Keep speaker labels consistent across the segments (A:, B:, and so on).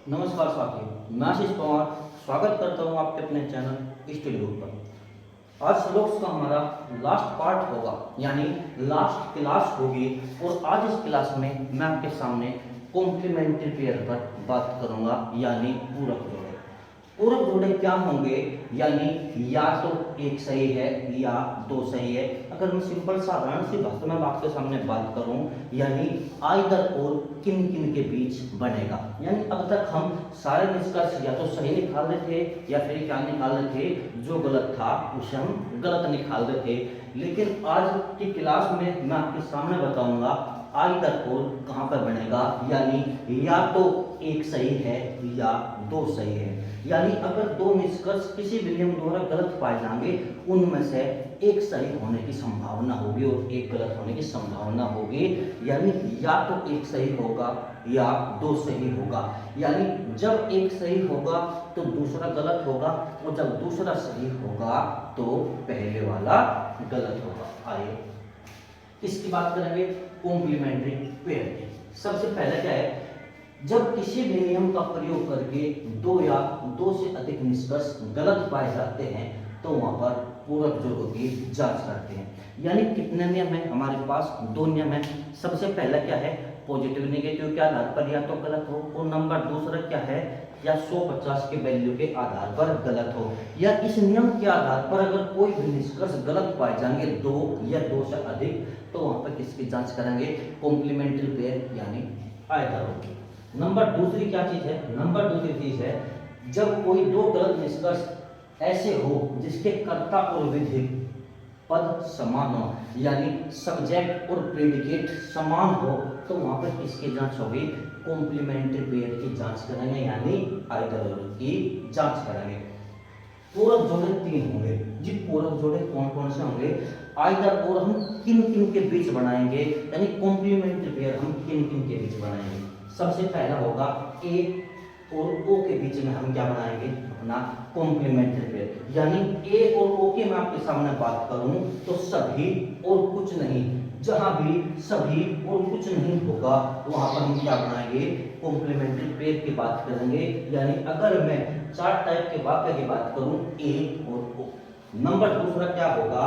A: नमस्कार साथियों, मैं आशीष पवार स्वागत करता हूं आपके अपने चैनल स्टडी ग्रुप पर। आज श्लोक्स का हमारा लास्ट पार्ट होगा, यानी लास्ट क्लास होगी। और आज इस क्लास में मैं आपके सामने कॉम्प्लीमेंट्री पेयर पर बात करूंगा, यानी पूरक जोड़े। पूरक जोड़े क्या होंगे, यानी या तो एक सही है या दो सही है। अगर मैं सिंपल साधारण सी भाषा में आपके सामने बात करूं, यानी आइदर और किन किन के बीच बनेगा। यानी अब तक हम सारे निष्कर्ष या तो सही निकाल रहे थे या फिर क्या निकाल रहे थे, जो गलत था उसे हम गलत निकाल रहे थे। लेकिन आज की क्लास में मैं आपके सामने बताऊंगा आइदर और कहां पर बनेगा, यानी या तो एक सही है या दो सही है। यानी अगर दो निष्कर्ष किसी भी नियम द्वारा गलत पाए जाएंगे, उनमें से एक सही होने की संभावना होगी और एक गलत होने की संभावना होगी। यानी या तो एक सही होगा या दो सही होगा। यानी जब एक सही होगा तो दूसरा गलत होगा, और जब दूसरा सही होगा तो पहले वाला गलत होगा। आइए इसकी बात करेंगे कॉम्प्लीमेंट्री पेयर की। सबसे पहले क्या है, जब किसी भी नियम का प्रयोग करके दो या दो से अधिक निष्कर्ष गलत पाए जाते हैं तो वहां पर पूरक जोड़ों की जांच करते हैं। यानी कितने नियम है हमारे पास? दो नियम है। सबसे पहला क्या है, पॉजिटिव नेगेटिव के आधार पर या तो गलत हो, और नंबर दूसरा क्या है, या 150 के वैल्यू के आधार पर गलत हो। या इस नियम के आधार पर अगर कोई भी निष्कर्ष गलत पाए जाएंगे, दो या दो से अधिक, तो वहां पर किसकी जांच करेंगे? कॉम्प्लीमेंट्री पेयर यानी आइदर होगी। नंबर दूसरी क्या चीज है? नंबर दूसरी चीज है, जब कोई दो गलत निष्कर्ष ऐसे हो जिसके कर्ता और विधेय पद समान हो, यानी सब्जेक्ट और प्रेडिकेट समान हो, तो वहां पर किसकी जांच होगी? कॉम्प्लीमेंट्री पेयर की जांच करेंगे, यानी आइदर की जांच करेंगे। पूरक जोड़े तीन होंगे। जी पूरक जोड़े कौन कौन से होंगे? आइदर और हम किन किन के बीच बनाएंगे, यानी कॉम्प्लीमेंट्री पेयर हम किन किन के बीच बनाएंगे। सबसे पहला होगा ए और ओ के बीच में हम क्या बनाएंगे? अपना कॉम्प्लीमेंट्री पेयर। यानी ए और ओ की मैं आपके सामने बात करूं तो सभी और कुछ नहीं, जहां भी सभी और कुछ नहीं होगा वहां पर हम क्या बनाएंगे? कॉम्प्लीमेंट्री पेयर की बात करेंगे। यानी अगर मैं चार टाइप के वाक्य की बात करूं, ए और ओ। नंबर दूसरा क्या होगा,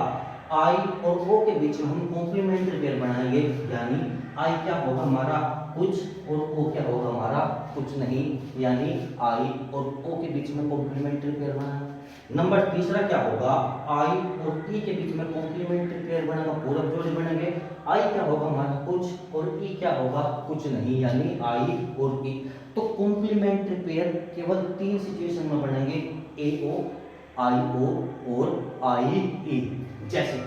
A: आई और ओ के बीच में हम कॉम्प्लीमेंट्री पेयर बनाएंगे। यानी आई क्या होगा हमारा? कुछ, और ओ क्या होगा हमारा? कुछ नहीं। यानी आई और ओ के बीच में कॉम्प्लीमेंट्री पेयर बनाएंगे। नंबर तीसरा क्या होगा, आई और ई के बीच में कॉम्प्लीमेंट्री पेयर बनेगा, पूरक जोड़े बनेंगे। आई क्या होगा हमारा? कुछ, और ई क्या होगा? कुछ नहीं, यानी आई और ई। तो कॉम्प्लीमेंट्री पेयर केवल तीन सिचुएशन में बनेंगे, ए ओ, आई ओ और आई ई। जैसे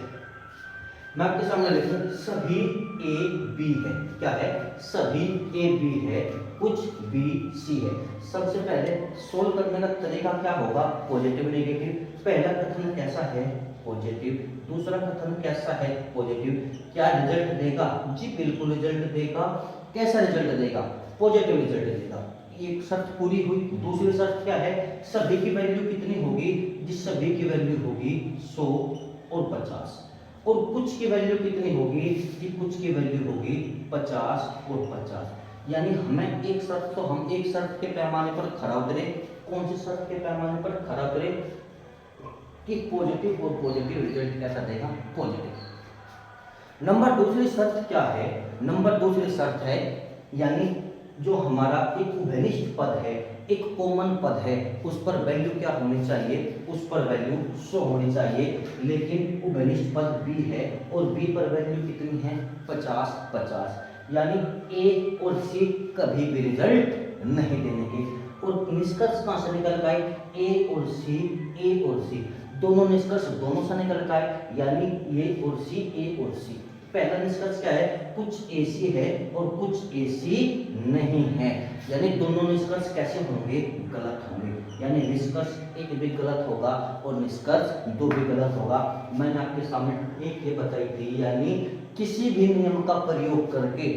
A: मैं आपके सामने लिखूं, सभी ए बी है। क्या है? सभी ए बी है, कुछ बी सी है। सबसे पहले सोल्व करने का तरीका क्या होगा? Positive negative. पहला कथन कैसा है? पॉजिटिव। दूसरा कथन कैसा है? पॉजिटिव। क्या रिजल्ट देगा? जी बिल्कुल रिजल्ट देगा। कैसा रिजल्ट देगा? पॉजिटिव रिजल्ट देगा। एक शर्त पूरी हुई। दूसरी शर्त क्या है? सभी की वैल्यू कितनी होगी? जिस सभी की वैल्यू होगी 100 और 50। और कुछ की वैल्यू कितनी होगी? कि कुछ की वैल्यू होगी 50 और 50। यानी हमें एक शर्त तो हम एक शर्त के पैमाने पर खरा उतरे। कौन सी शर्त के पैमाने पर खरा उतरे? कि पॉजिटिव, और पॉजिटिव रिजल्ट कैसा देगा? पॉजिटिव। नंबर दूसरी शर्त क्या है? नंबर दूसरी शर्त है, यानी जो हमारा एक उभयनिष्ठ पद है, एक कॉमन पद है, उस पर वैल्यू क्या होनी चाहिए? उस पर वैल्यू 100 होनी चाहिए। लेकिन उभयनिष्ठ पद बी है और बी पर वैल्यू कितनी है? 50 50। यानी ए और सी कभी भी रिजल्ट नहीं देंगे। और निष्कर्ष कहां से निकल गए? ए और सी, ए और सी दोनों निष्कर्ष दोनों से निकल गए। यानी ए और सी, ए और सी। पहला निष्कर्ष क्या है? कुछ एसी है और कुछ एसी नहीं है। यानी दोनों निष्कर्ष कैसे होंगे? गलत होंगे। यानी निष्कर्ष एक भी गलत होगा और निष्कर्ष दो भी गलत होगा। मैंने आपके सामने एक ये बताई थी, यानी किसी भी नियम का प्रयोग करके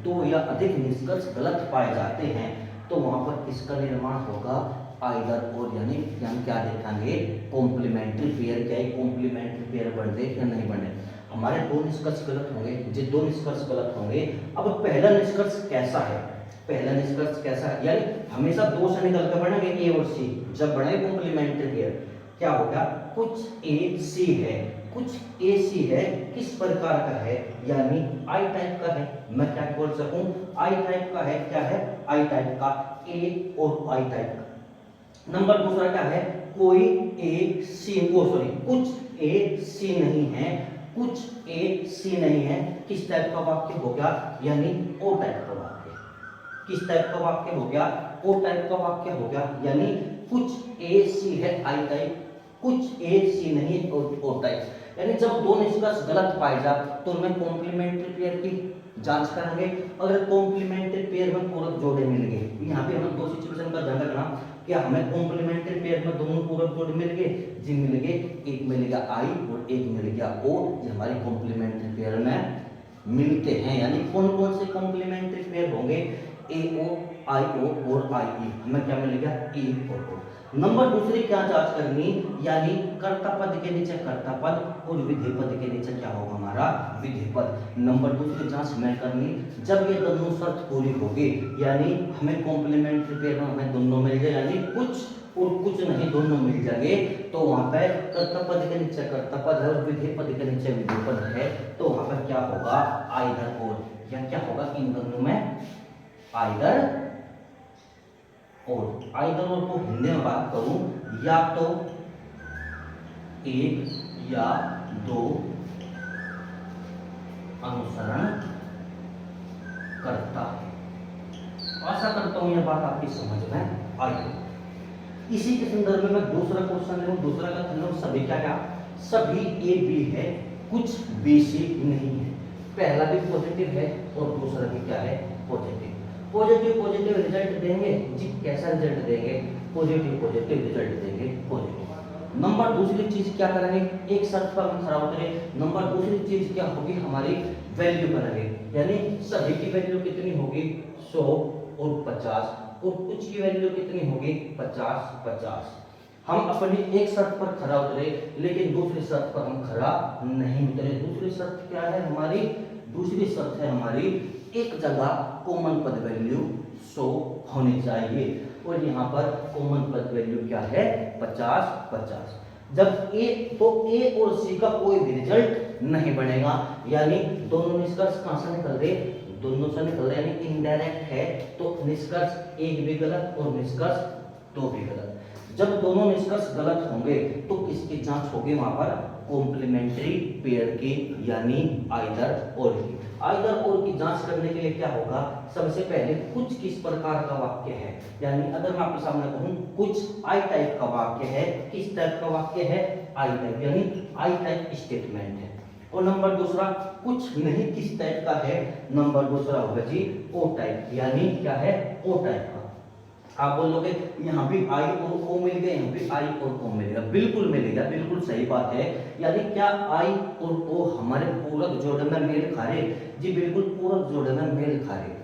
A: दो या अधिक निष्कर्ष गलत पाए जाते हैं तो वहां पर किसका निर्माण होगा? आइदर और। यानी हम क्या देखेंगे? Complementary pair. क्या है? कॉम्प्लीमेंट्री पेयर बने या नहीं बने। हमारे दो निष्कर्ष गलत होंगे, जो दो निष्कर्ष गलत होंगे। अब पहला निष्कर्ष कैसा है? पहला निष्कर्ष कैसा है, यानी हमेशा दो से निकल कर बनेंगे ए और सी। जब बने कॉम्प्लीमेंट्री पेयर क्या होगा, कुछ ए सी है, कुछ ए सी है, किस प्रकार का है, यानी आई टाइप का है। मैं क्या बोल सकूं, आई टाइप का है। क्या है, आई टाइप का, ए और आई टाइप का। नंबर दूसरा क्या है, कोई ए सी कुछ ए सी नहीं है, कुछ ए सी नहीं है, किस टाइप का वाक्य हो गया, यानी ओ टाइप का वाक्य। किस टाइप का वाक्य हो गया, ओ टाइप का वाक्य हो गया, यानी कुछ ए सी है आई टाइप, कुछ ए सी नहीं है ओ टाइप। यानी जब दो निष्कर्ष गलत पाए जाए तो उनमें कॉम्प्लीमेंट्री पेयर की जांच करेंगे। अगर कॉम्प्लीमेंट्री पेयर में पूरक जोड़े मिल गए, यहाँ पे हमें दो सिचुएशन का ध्यान रखना, क्या हमें कॉम्प्लीमेंट्री पेयर में दोनों पूरक जोड़े मिल गए, जी मिल गए, एक मिल गया आई और एक मिल गया ओ, ये हमारी कॉम्प्लीमेंट्री पेयर में मिलते हैं। यानी कौन कौन से कॉम्प्लीमेंट्री पेयर होंगे, ए ओ, आई ओ और आई ई, हमें क्या मिल गया, ए और ओ। नंबर दूसरी क्या जांच करनी, यानी कर्ता पद के नीचे कर्ता पद और विधेय पद के नीचे क्या होगा हमारा विधेय पद। नंबर दूसरी जांच हमें करनी, जब ये दोनों शर्त पूरी होगी, यानी हमें कॉम्प्लीमेंट्री पेयर में हमें दोनों मिल जाए, यानी कुछ और कुछ नहीं दोनों मिल जाएंगे, तो वहां पे कर्ता पद के नीचे कर्ता पद है और विधेय पद के नीचे विधेय पद है, तो वहां पर क्या होगा, आइदर और, या क्या होगा इन दोनों में आइदर और। आइदर और को हिंदी में बात करूं, या तो एक या दो अनुसरण करता है। आशा करता हूं यह बात आपकी समझ में आई। इसी के संदर्भ में मैं दूसरा क्वेश्चन ले लूं। दूसरा का संदर्भ सभी क्या क्या, सभी ए बी है, कुछ बी सी नहीं है। पहला भी पॉजिटिव है और दूसरा भी क्या है, पॉजिटिव। पॉजिटिव रिजल्ट देंगे जी, कैसा रिजल्ट देंगे, पॉजिटिव रिजल्ट देंगे, पॉजिटिव। नंबर दूसरी चीज क्या करेंगे, एक शर्त पर हम खड़ा उतरे। नंबर दूसरी चीज क्या होगी, हमारी वैल्यू करेंगे, यानी सभी की वैल्यू कितनी होगी, 100 और 50, और कुछ की वैल्यू कितनी होगी, 50 50। हम अपनी एक शर्त पर खड़ा उतरे, लेकिन दूसरी शर्त पर हम खड़ा नहीं उतरे। दूसरी शर्त क्या है हमारी, दूसरी शर्त है हमारी, एक जगह कॉमन पद वैल्यू 100 होनी चाहिए, और यहाँ पर कॉमन पद वैल्यू क्या है, 50 50। जब ए, तो ए और सी का कोई भी रिजल्ट नहीं बनेगा, यानी दोनों निष्कर्ष कहां से निकल रहे, दोनों से निकल रहे, यानी इनडायरेक्ट है, तो निष्कर्ष एक भी गलत और निष्कर्ष दो भी गलत। जब दोनों निष्कर्ष गलत होंगे तो किसकी जांच होगी, वहां पर कॉम्प्लीमेंट्री पेयर की, यानी आइदर और की। आइदर और की जांच करने के लिए क्या होगा, सबसे पहले कुछ किस प्रकार का वाक्य है, यानी अगर मैं आपके सामने कहूं कुछ आई टाइप का वाक्य है, किस टाइप का वाक्य है, आई टाइप, यानी आई टाइप स्टेटमेंट है। और नंबर दूसरा कुछ नहीं किस टाइप का है, नंबर दूसरा होगा जी ओ टाइप, यानी क्या है, ओ टाइप का। आप बोलोगे यहाँ भी आई और ओ मिल गए, यहाँ भी आई और ओ मिलेगा, बिल्कुल मिलेगा, बिल्कुल सही बात है। यानी क्या आई और ओ हमारे पूरक जोड़े में मेल खा रहे, जी बिल्कुल पूरक जोड़े में मेल खा रहे।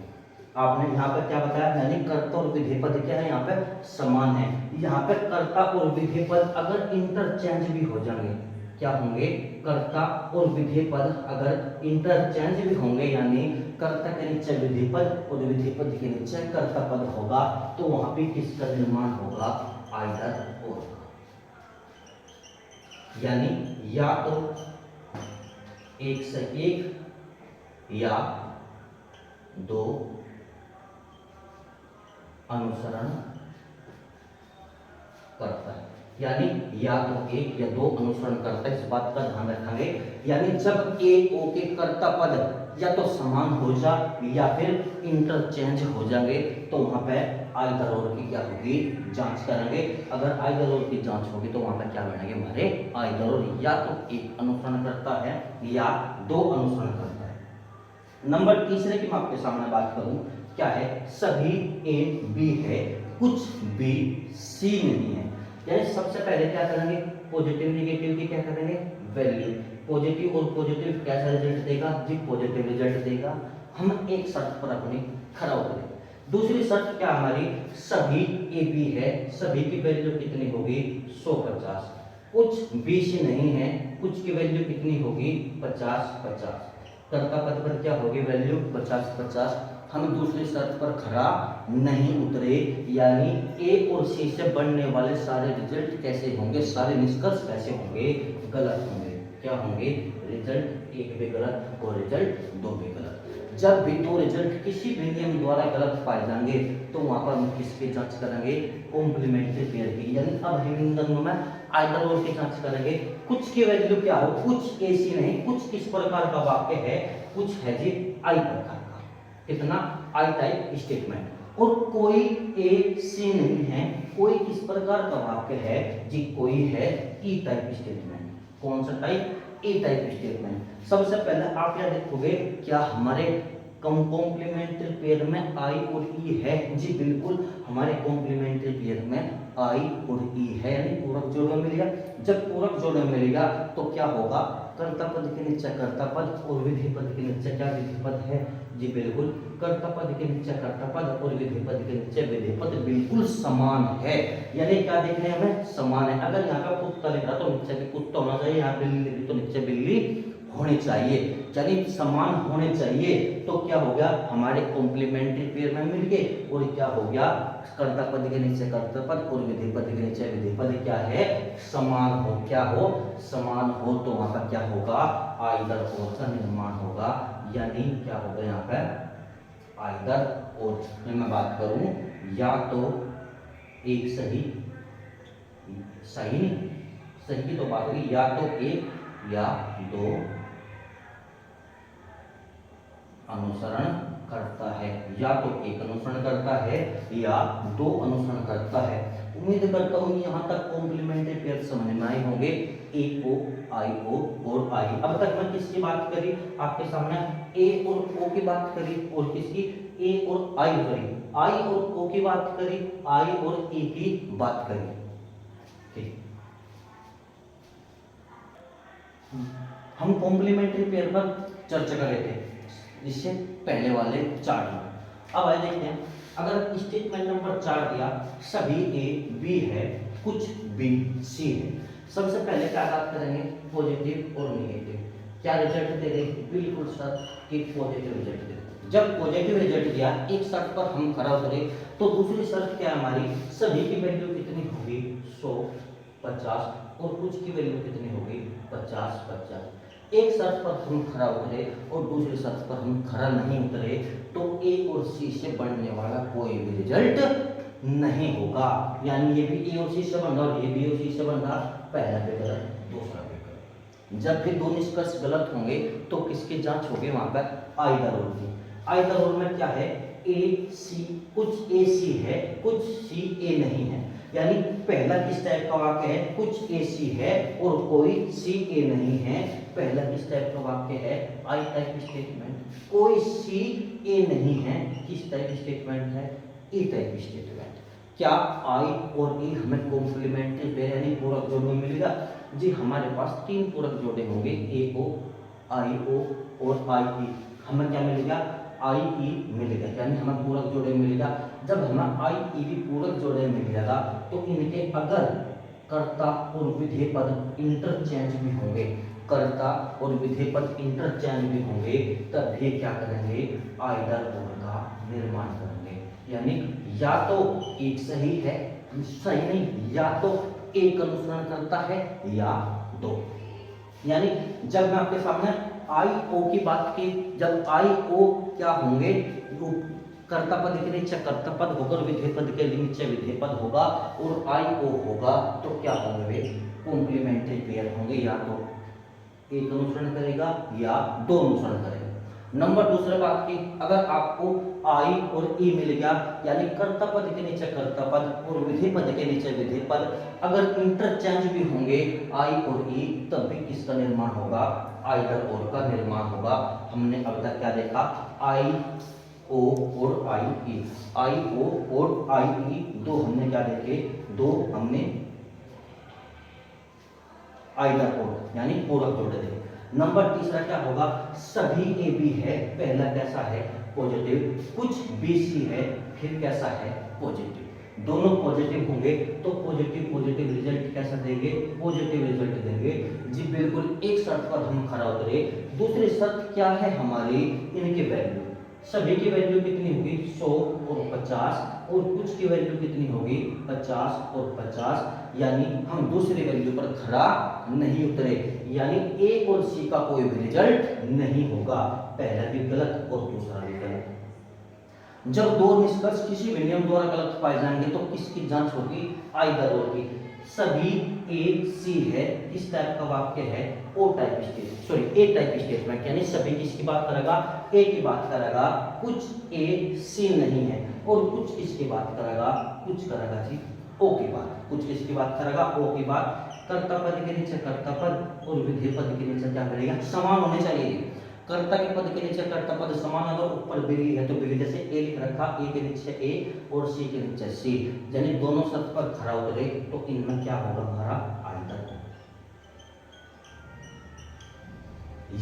A: आपने यहाँ पर क्या बताया, यानी कर्ता और विधेय पद क्या है, यहाँ पे समान है। यहाँ पे कर्ता और विधेय पद अगर इंटरचेंज भी हो जाएंगे, क्या होंगे, कर्ता और विधेय पद अगर इंटरचेंज भी होंगे, यानी कर्ता के नीचे विधेय पद और विधेय पद के नीचे कर्ता पद होगा, तो वहां पे किसका निर्माण होगा, आइदर और, यानी या तो एक से एक या दो अनुसरण करता है, यानी या तो एक या दो अनुसरण करता है, इस बात का ध्यान रखेंगे। यानी जब ए ओ के कर्ता पद या तो समान हो जाए या फिर इंटरचेंज हो जाएंगे, तो वहां पे आइदर और की क्या होगी, जांच करेंगे। अगर आइदर और की जांच होगी तो वहां पे क्या बनेंगे हमारे, आइदर और, या तो एक अनुसरण करता है या दो अनुसरण करता है। नंबर तीसरे की मैं आपके सामने बात करूं, क्या है, सभी ए बी है, कुछ बी सी नहीं है। यानी सबसे पहले क्या करेंगे, पॉजिटिव नेगेटिव की क्या करेंगे, वैल्यू। पॉजिटिव और पॉजिटिव कैसा रिजल्ट देगा जी, पॉजिटिव रिजल्ट देगा। हम एक शर्त पर अपनी खड़ा उतरे। दूसरी शर्त क्या हमारी, सभी ए बी है, सभी की वैल्यू कितनी होगी, 100 50। कुछ बी सी नहीं है, कुछ की वैल्यू कितनी होगी, 50 50। कर्ता पद पर क्या होगी वैल्यू, 50 50। हम दूसरी शर्त पर खरा नहीं उतरे, यानी ए और सी से बनने वाले सारे रिजल्ट कैसे होंगे, सारे निष्कर्ष कैसे होंगे, गलत होंगे। क्या होंगे, रिजल्ट एक भी गलत और रिजल्ट दो भी गलत। जब भी दो रिजल्ट किसी भी नियम द्वारा गलत पाए जाएंगे तो वहां पर हम किसकी जांच करेंगे, कॉम्प्लीमेंट्री पेयर की। यानी अब हम इन दोनों में आइदर और की जांच करेंगे। कुछ की वैल्यू क्या हो, कुछ ऐसी नहीं, कुछ किस प्रकार का वाक्य है, कुछ है जी आई प्रकार का, कितना आई टाइप स्टेटमेंट। और कोई ए सी नहीं है, कोई किस प्रकार का वाक्य है जी, कोई है ई टाइप स्टेटमेंट। कौन सा टाइप, ए टाइप स्टेटमेंट। सबसे पहले आप क्या देखोगे, क्या हमारे कॉम्प्लीमेंट्री पेयर में आई और ई है, जी बिल्कुल हमारे कॉम्प्लीमेंट्री पेयर में आई और ई है, यानी पूरक जोड़ में मिलेगा। जब पूरक जोड़ में मिलेगा तो क्या होगा, कर्ता पद के नीचे कर्ता पद और विधेय पद के नीचे क्या विधेय पद है, जी बिल्कुल कर्ता पद के नीचे कर्ता पद और विधेय पद के नीचे विधेय पद बिल्कुल समान है। यानी क्या देखने हमें, समान है। अगर यहाँ पे कुत्ता लिखा तो नीचे भी कुत्ता होना चाहिए, यहाँ बिल्ली लिखी तो नीचे बिल्ली होनी चाहिए, यानी समान होने चाहिए। तो क्या हो गया, हमारे कॉम्प्लीमेंट्री पेयर में मिल गए। और क्या हो गया, कर्ता पद के नीचे कर्ता पद और विधेय पद के नीचे विधेय पद क्या है, समान हो। क्या हो, समान हो। तो वहां पर क्या होगा, आइदर और का निर्माण होगा। यानी क्या होगा यहाँ पे, आइदर और में मैं बात करूं, या तो एक सही, सही नहीं, सही की तो बात होगी, या तो एक या दो अनुसरण करता है, या तो एक अनुसरण करता है या दो अनुसरण करता है। उम्मीद करता हूँ यहाँ तक कॉम्प्लीमेंट्री पेयर समझ में आए होंगे, ए ओ आई ओ और आई। अब तक मैं किसकी बात करी आपके सामने, ए और ओ की बात करी, और किसकी, ए और आई करी, आई और ओ की बात करी, आई और ई की बात करी। ठीक, हम कॉम्प्लीमेंट्री पेयर पर चर्चा कर रहे थे जिससे पहले वाले चार्ट में। अब आइए देखते हैं, अगर स्टेटमेंट नंबर 4 दिया, सभी ए बी है, कुछ बी सी है। सबसे पहले क्या बात करेंगे, पॉजिटिव और नेगेटिव। क्या रिजल्ट दे दे, बिल्कुल सर कि पॉजिटिव रिजल्ट दे। जब पॉजिटिव रिजल्ट दिया, एक शर्त पर हम खरा उतरे, तो दूसरी शर्त क्या हमारी, सभी की वैल्यू कितनी होगी, 100 50, और कुछ की वैल्यू कितनी होगी, 50 50। एक शर्त पर हम खरा उतरे और दूसरी शर्त पर हम खरा नहीं उतरे, तो ए और सी से बनने वाला कोई भी रिजल्ट नहीं होगा। यानी ये भी ए और सी से बन रहा और ये भी ए और सी से बन रहा, पहला भी गलत दूसरा भी गलत। जब भी दो निष्कर्ष गलत होंगे तो किसकी जांच होगी, वहां पर आइदर और की। आइदर और में क्या है, ए सी, कुछ ए सी है, कुछ सी ए नहीं है। यानी पहला किस टाइप का वाक्य है, कुछ ए सी है और कोई सी ए नहीं है। पहला किस टाइप का वाक्य है, आई टाइप स्टेटमेंट, कोई सी ए नहीं है। किस टाइप स्टेटमेंट है, ई टाइप स्टेटमेंट। क्या आई और ई हमें कॉम्प्लीमेंट्री पेयर यानी पूरक जोड़ में मिलेगा, जी हमारे पास तीन पूरक जोड़े होंगे, ए ओ आई ओ और आई ई। हमें क्या मिलेगा, आई ई मिलेगा, यानी हमें पूरक जोड़े मिलेगा। जब हमें आई ई भी पूरक जोड़े मिलेगा तो इनके अगर कर्ता और विधेय पद इंटरचेंज भी होंगे, कर्ता और विधेय पद इंटरचेंज भी होंगे, तब भी क्या करेंगे, आइदर और का निर्माण करेंगे। यानी या तो एक सही है, सही नहीं, या तो एक अनुसरण करता है या दो। यानी जब मैं आपके सामने आई ओ की बात की, जब आई ओ क्या होंगे, कर्ता पद के नीचे कर्ता पद होगा और विधेय पद के नीचे विधेय पद होगा और आई ओ होगा, तो क्या होंगे वे कॉम्प्लीमेंट्री पेयर होंगे, या तो एक अनुसरण करेगा या दो अनुसरण करेगा। नंबर दूसरे बात की, अगर आपको आई और ई मिल गया, यानी कर्ता पद के नीचे कर्ता पद और विधेय पद के नीचे विधेय पद अगर इंटरचेंज भी होंगे आई और ई, तब भी किसका निर्माण होगा, आइदर और का निर्माण होगा। हमने अब तक क्या देखा, आई ओ और आई ई, आई ओ और आई ई दो हमने क्या देखे, दो हमने आइदर और यानी पूरक जोड़े देखे। नंबर तीसरा क्या होगा, सभी ए बी है, पहला कैसा है, पॉजिटिव, कुछ बी सी है, फिर कैसा है, पॉजिटिव। दोनों पॉजिटिव होंगे तो पॉजिटिव पॉजिटिव रिजल्ट कैसा देंगे, पॉजिटिव रिजल्ट देंगे। जी बिल्कुल, एक शर्त पर हम खरा उतरे, दूसरी शर्त क्या है हमारी, इनकी वैल्यू। सभी की वैल्यू कितनी होगी 100 और 50, और कुछ की वैल्यू कितनी होगी 50 और 50, यानी हम दूसरी वैल्यू पर खरा नहीं उतरे, यानी ए और सी का कोई भी रिजल्ट नहीं होगा, पहला भी गलत और दूसरा भी गलत। जब दो निष्कर्ष किसी भी नियम द्वारा गलत पाए जाएंगे तो किसकी जांच होगी, आइदर और की। सभी ए सी है, किस टाइप का वाक्य है, ओ टाइप स्टेटमेंट, सॉरी ए टाइप स्टेटमेंट, यानी सभी किसकी बात करेगा, ए की बात करेगा, कुछ ए सी नहीं है, और कुछ किसकी बात करेगा, कुछ करेगा जी ओ की बात, कुछ किसकी बात करेगा, ओ की बात। कर्ता पद के नीचे कर्ता पद और विधेय पद के नीचे क्या मिलेगा, समान होने चाहिए। कर्ता के पद के नीचे कर्ता पद समान, अगर ऊपर बिली है तो बिली, जैसे ए लिख रखा, ए के नीचे ए और सी के नीचे सी, यानी दोनों शर्त पर खरा उतरे तो इनमें क्या होगा, हमारा आंतर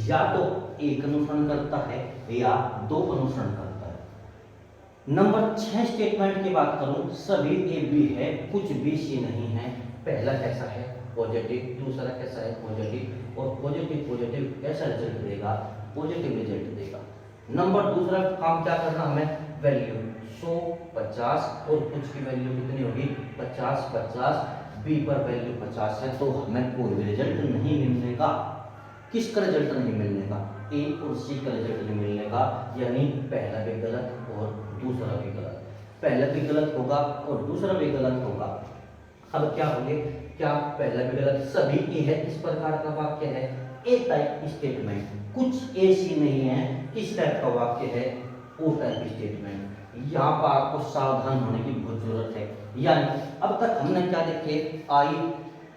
A: या तो एक अनुसरण करता है या दो अनुसरण करता है। नंबर 6 स्टेटमेंट की बात करूं, सभी ए बी है, कुछ बी सी नहीं है। पहला कैसा है, पॉजिटिव, दूसरा कैसा है, पॉजिटिव, और पॉजिटिव पॉजिटिव कैसा रिजल्ट देगा, पॉजिटिव रिजल्ट देगा। नंबर दूसरा काम क्या करना हमें, वैल्यू 100 50 और कुछ की वैल्यू कितनी होगी 50 50, बी पर वैल्यू 50 है तो हमें कोई भी रिजल्ट नहीं मिलने का। किसका रिजल्ट नहीं मिलने का, ए और सी का रिजल्ट नहीं मिलने का, यानी पहला भी गलत और दूसरा भी गलत, पहला भी गलत होगा और दूसरा भी गलत होगा। अब क्या होंगे, क्या पहला भी गलत, सभी ए है, इस प्रकार का वाक्य है, ए टाइप स्टेटमेंट, कुछ ए सी नहीं है, किस टाइप का वाक्य है, ओ टाइप स्टेटमेंट। यहाँ पर आपको सावधान होने की बहुत जरूरत है। यानी अब तक हमने क्या देखे, आई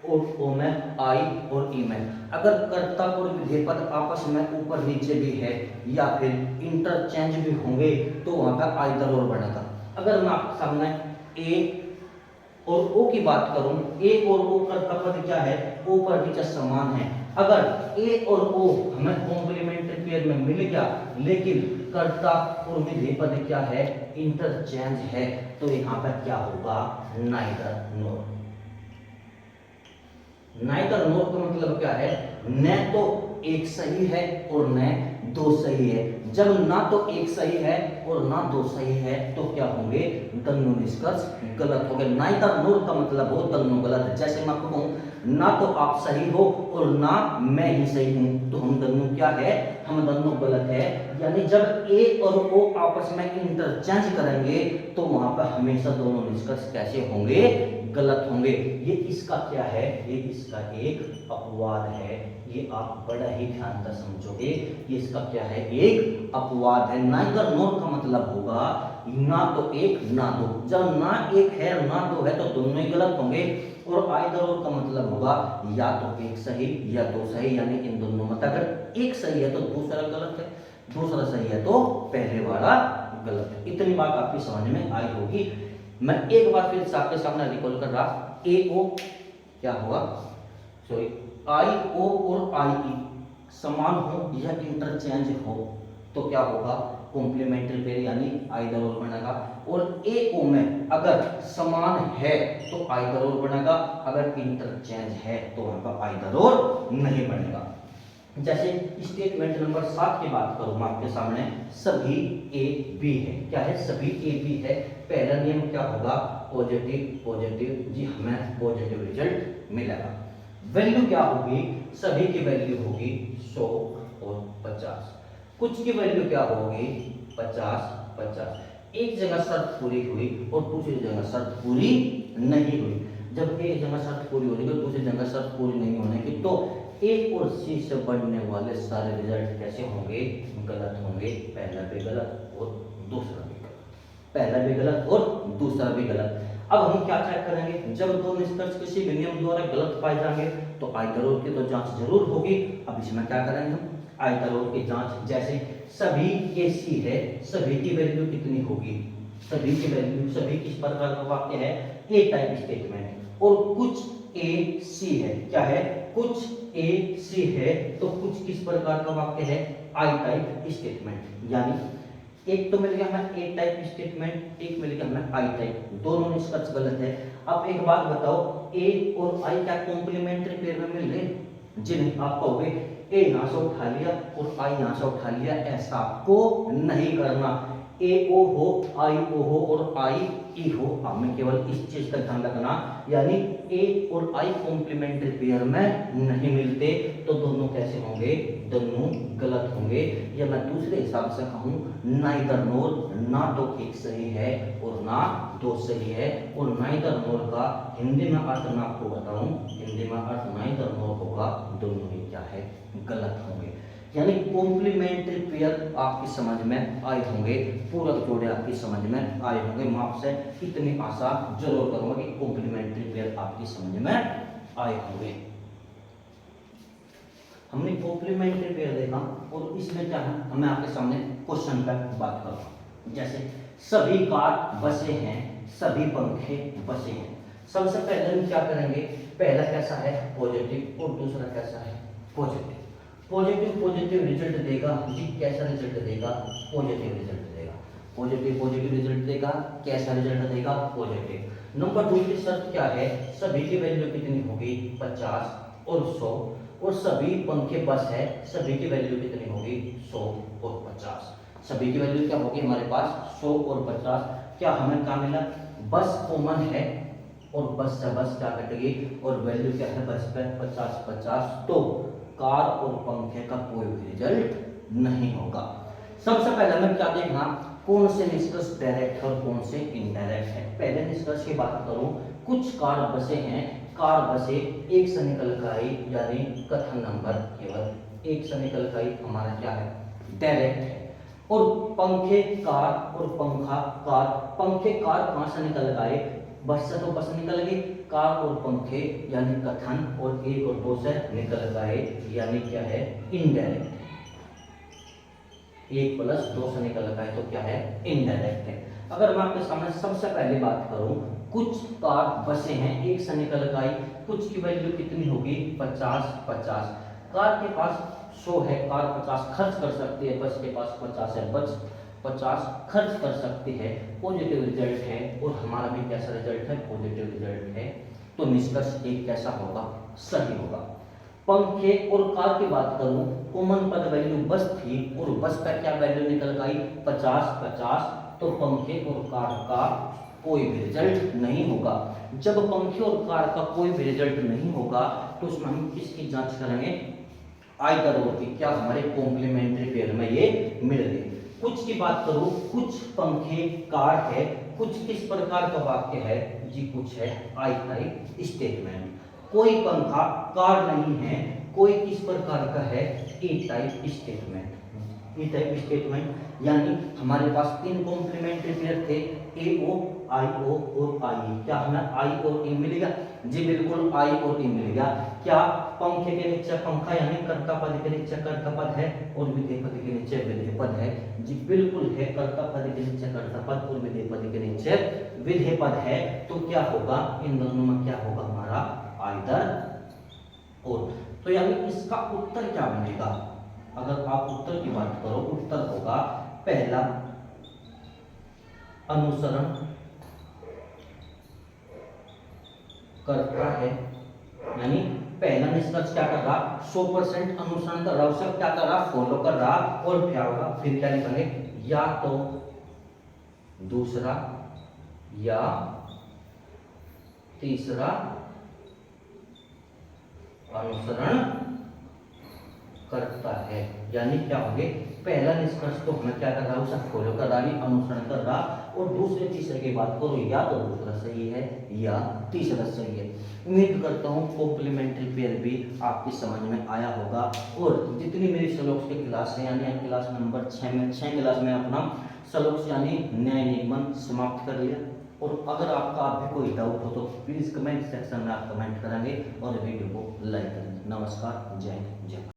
A: और ओ में, आई और ई में, अगर कर्ता और विधेय पद आपस में ऊपर नीचे भी है या फिर इंटरचेंज भी होंगे तो वहां पर आइदर और बनेगा। अगर मैं आपके सामने ए और ओ की बात करूं, ए और ओ कर्ता पद क्या है, ओ पर नीचे समान है। अगर ए और ओ हमें कॉम्प्लीमेंट्री पेयर में मिल गया लेकिन कर्ता और विधेय पद क्या है, इंटरचेंज है, तो यहाँ पर क्या होगा, नाइदर नोर। नाइदर नोर का मतलब क्या है, न तो एक सही है और न दो सही है। जब ना तो एक सही है और ना दो सही है तो क्या होंगे, दोनों निष्कर्ष गलत होंगे। नाइदर नोर का मतलब हो दोनों गलत। जैसे मैं कहूं ना तो आप सही हो और ना मैं ही सही हूं, तो हम दोनों क्या है, हम दोनों गलत है। यानी जब ए और ओ आपस में इंटरचेंज करेंगे तो वहां पर हमेशा दोनों निष्कर्ष कैसे होंगे, गलत होंगे। ये इसका क्या है, ये इसका एक अपवाद है, ये आप बड़ा ही ध्यान से समझोगे। ये इसका क्या है, एक अपवाद है। नाइदर नोर का मतलब होगा ना तो एक ना दो। जब ना एक है ना दो है तो दोनों ही गलत होंगे। और आइदर और का मतलब होगा या तो एक सही या दो सही, यानी इन दोनों में अगर एक सही है तो दूसरा गलत है, दूसरा सही है तो पहले वाला गलत है। इतनी बात आपकी समझ में आई होगी। मैं एक बार फिर आपके सामने रिकॉल कर रहा, ए ओ क्या हुआ, सॉरी आई ओ और आई ई समान हो या इंटरचेंज हो तो क्या होगा, कॉम्प्लीमेंट्री पेयर यानी आइदर और बनेगा। और ए ओ में अगर समान है तो आइदर और बनेगा, अगर इंटरचेंज है तो वहां पर आइदर और नहीं बनेगा। जैसे स्टेटमेंट नंबर 7 की बात करूं मैं आपके सामने, सभी ए बी है, क्या है, सभी ए बी है। पहला नियम क्या होगा, पॉजिटिव पॉजिटिव, जी हमें पॉजिटिव रिजल्ट मिलेगा। वैल्यू क्या होगी, सभी की वैल्यू होगी 100 और 50, कुछ की वैल्यू क्या होगी 50 50। एक जगह शर्त पूरी हुई और दूसरी जगह शर्त पूरी नहीं हुई। जब एक जगह शर्त पूरी होगी तो दूसरी जगह शर्त पूरी नहीं होने की, तो ए और सी से बनने वाले सारे रिजल्ट कैसे होंगे, गलत होंगे। पहला भी गलत और दूसरा भी गलत, पहला भी गलत और दूसरा भी गलत। अब हम क्या चेक करेंगे, जब दो निष्कर्ष किसी भी नियम द्वारा गलत पाए जाएंगे तो आइदर और की तो जांच जरूर होगी। अब इसमें क्या करेंगे हम, आइदर और की जांच। जैसे सभी ए सी है, सभी की वैल्यू कितनी होगी, सभी की वैल्यू, सभी किस प्रकार का वाक्य है, ए टाइप स्टेटमेंट। और कुछ ए सी है, क्या है, कुछ ए सी है, तो कुछ किस प्रकार का वाक्य है, आई टाइप स्टेटमेंट। यानी एक तो मिल गया हमें ए टाइप स्टेटमेंट, एक मिल गया हमें आई टाइप, दोनों निष्कर्ष गलत है। अब एक बात बताओ, ए और आई क्या कॉम्प्लीमेंट्री पेयर में मिल रहे, जी नहीं। आप कहोगे ए यहाँ से उठा लिया और आई यहाँ से उठा लिया, ऐसा आपको नहीं करना। ए ओ हो, आई ओ हो और आई ई हो, हमें केवल इस चीज का ध्यान रखना, यानी ए और आई कॉम्प्लीमेंट्री पेयर में नहीं मिलते तो दोनों कैसे होंगे, दोनों गलत होंगे। या मैं दूसरे हिसाब से कहूँ, नाइदर नोर, ना तो एक सही है और ना दो सही है। और नाइदर नोर का हिंदी में अर्थ मैं आपको बताऊं, हिंदी में अर्थ नाइदर नोर होगा, दोनों ही क्या है, गलत होंगे। यानी कॉम्प्लीमेंट्री पेयर आपकी समझ में आए होंगे, पूरक जोड़े आपकी समझ में आए होंगे। मैं आपसे इतनी आशा जरूर करूंगा कि कॉम्प्लीमेंट्री पेयर आपकी समझ में आए होंगे। हमने कॉम्प्लीमेंट्री पेयर देखा और इसमें क्या है, मैं आपके सामने क्वेश्चन पर बात करूंगा। जैसे सभी कार बसे हैं, सभी पंखे बसे हैं। सबसे पहले हम क्या करेंगे, पहला कैसा है, पॉजिटिव, और दूसरा कैसा है, पॉजिटिव। पॉजिटिव पॉजिटिव रिजल्ट देगा जी, कैसा रिजल्ट देगा, पॉजिटिव रिजल्ट देगा। पॉजिटिव पॉजिटिव रिजल्ट देगा, कैसा रिजल्ट देगा, पॉजिटिव। नंबर 2 की शर्त क्या है, सभी की वैल्यू कितनी होगी, 50 और 100। और सभी पंखे बस है, सभी की वैल्यू कितनी होगी, 100 और 50। सभी की वैल्यू क्या होगी हमारे पास, 100 और 50। क्या हमें क्या मिला, बस कॉमन है और बस से बस क्या कटेगी और वैल्यू क्या है, बस पे 50 50, तो कार और पंखे का कोई भी रिजल्ट नहीं होगा। सबसे पहले हमें क्या देखना, कौन से निष्कर्ष डायरेक्ट है और कौन से इनडायरेक्ट है। पहले निष्कर्ष की बात करूं, कुछ कार बसे हैं, कार बसे एक से निकल कर आई, यानी कथन नंबर केवल एक से निकल कर आई, हमारा क्या है, डायरेक्ट है। और पंखे कार और पंखा कार, पंखे कार कहां से निकल आए, बस से तो बस निकल गई, कार और पंखे यानी कथन और एक और दो से निकल गए, यानी क्या है, इनडायरेक्ट। 1 + 2 से निकल गए तो क्या है, इनडायरेक्ट है। अगर मैं आपके सामने सबसे पहले बात करूं, कुछ कार बसे हैं, एक से निकल गई, कुछ की वैल्यू कितनी होगी, 50 50। कार के पास 100 है, कार 50 खर्च कर सकती है, बस के पास 50 है, बस 50 खर्च कर सकती है, पॉजिटिव रिजल्ट है। और हमारा भी कैसा रिजल्ट है, पॉजिटिव रिजल्ट है। तो निष्कर्ष एक कैसा होगा, सही होगा। पंखे और कार की बात करूं, कॉमन पद वैल्यू बस थी और बस का क्या वैल्यू निकल गई, 50 50, तो पंखे और कार का कोई भी रिजल्ट नहीं होगा। जब पंखे और कार का कोई भी रिजल्ट नहीं होगा तो उसमें हम किसकी जांच करेंगे, आइदर और की, क्या हमारे कॉम्प्लीमेंट्री पेयर में ये मिल गए। कुछ की बात करूं, कुछ पंखे कार है, कुछ किस प्रकार का वाक्य है जी, कुछ है आई टाइप स्टेटमेंट। कोई पंखा कार नहीं है, कोई किस प्रकार का है, ए टाइप स्टेटमेंट। ए टाइप स्टेटमेंट यानी हमारे पास 3 कॉम्प्लीमेंट्री पेयर थे, ए ओ, आई ओ और आई ई। क्या हमें आई और ई मिलेगा जी, बिल्कुल आई और ई मिलेगा। क्या पंखे के नीचे पंखा यानी कर्ता पद के नीचे कर्ता पद है और विधेय पद के नीचे विधेय पद है जी, बिल्कुल है। कर्ता पद के नीचे कर्ता पद और विधेय पद के नीचे विधेय पद है, तो क्या होगा, इन दोनों में क्या होगा हमारा, आइदर और। तो यानी इसका उत्तर क्या बनेगा, अगर आप उत्तर की बात करो, उत्तर होगा पहला, अनुसरण करता है, यानी पहला निष्कर्ष क्या कर रहा, 100% अनुसरण कर रहा, उसे क्या कर रहा, फॉलो कर रहा। और क्या होगा, फिर क्या लिखेंगे, या तो दूसरा या तीसरा अनुसरण करता है। यानी क्या होंगे, पहला निष्कर्ष तो हमें क्या कर रहा है, उसे फॉलो कर रहा है, अनुसरण कर रहा। और दूसरे तीसरे की बात करो, या तो दूसरा सही है या तीसरा सही है। उम्मीद करता हूँ कॉम्प्लीमेंट्री पेयर भी आपकी समझ में आया होगा। और जितनी मेरी सलोक्स की क्लास है, यानी क्लास नंबर 6 में 6 क्लास में अपना सलोक्स यानी न्याय निगमन समाप्त कर लिया। और अगर आपका भी कोई डाउट हो तो प्लीज़ कमेंट सेक्शन में आप कमेंट करेंगे और वीडियो को लाइक करेंगे। नमस्कार, जय हिंद, जय